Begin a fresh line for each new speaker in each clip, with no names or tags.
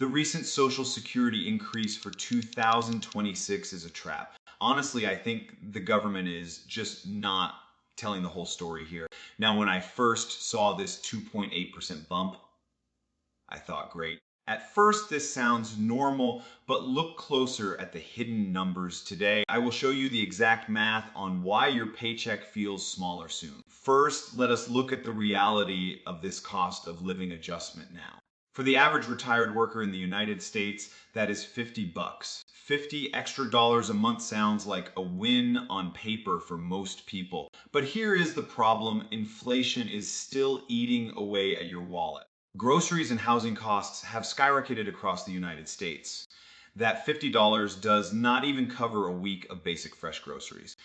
The recent Social Security increase for 2026 is a trap. Honestly, I think the government is just not telling the whole story here. Now, when I first saw this 2.8% bump, I thought, great. At first, this sounds normal, but look closer at the hidden numbers today. I will show you the exact math on why your paycheck feels smaller soon. First, let us look at the reality of this cost of living adjustment now. For the average retired worker in the United States, that is 50 bucks. 50 extra dollars a month sounds like a win on paper for most people. But here is the problem: inflation is still eating away at your wallet. Groceries and housing costs have skyrocketed across the United States. That $50 does not even cover a week of basic fresh groceries.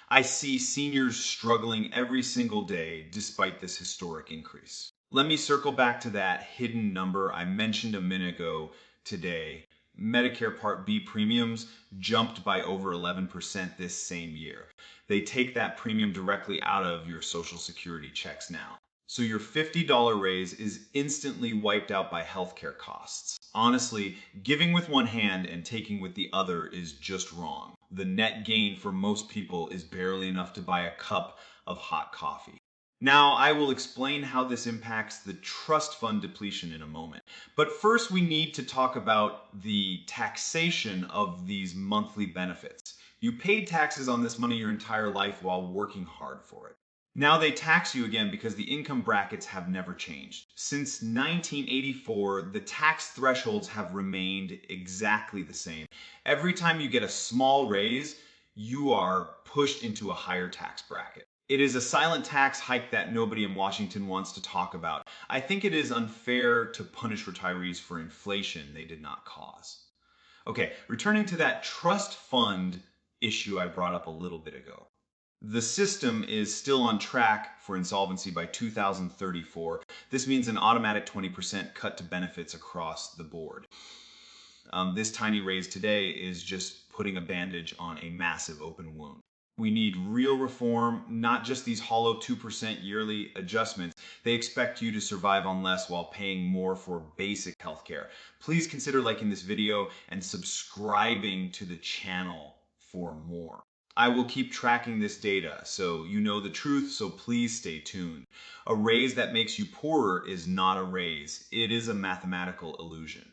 I see seniors struggling every single day despite this historic increase. Let me circle back to that hidden number I mentioned a minute ago today. Medicare Part B premiums jumped by over 11% this same year. They take that premium directly out of your Social Security checks now. So your $50 raise is instantly wiped out by healthcare costs. Honestly, giving with one hand and taking with the other is just wrong. The net gain for most people is barely enough to buy a cup of hot coffee. Now, I will explain how this impacts the trust fund depletion in a moment. But first, we need to talk about the taxation of these monthly benefits. You paid taxes on this money your entire life while working hard for it. Now they tax you again because the income brackets have never changed. Since 1984, the tax thresholds have remained exactly the same. Every time you get a small raise, you are pushed into a higher tax bracket. It is a silent tax hike that nobody in Washington wants to talk about. I think it is unfair to punish retirees for inflation they did not cause. Okay, returning to that trust fund issue I brought up a little bit ago. The system is still on track for insolvency by 2034. This means an automatic 20% cut to benefits across the board. This tiny raise today is just putting a bandage on a massive open wound. We need real reform, not just these hollow 2% yearly adjustments. They expect you to survive on less while paying more for basic healthcare. Please consider liking this video and subscribing to the channel for more. I will keep tracking this data so you know the truth, so please stay tuned. A raise that makes you poorer is not a raise. It is a mathematical illusion.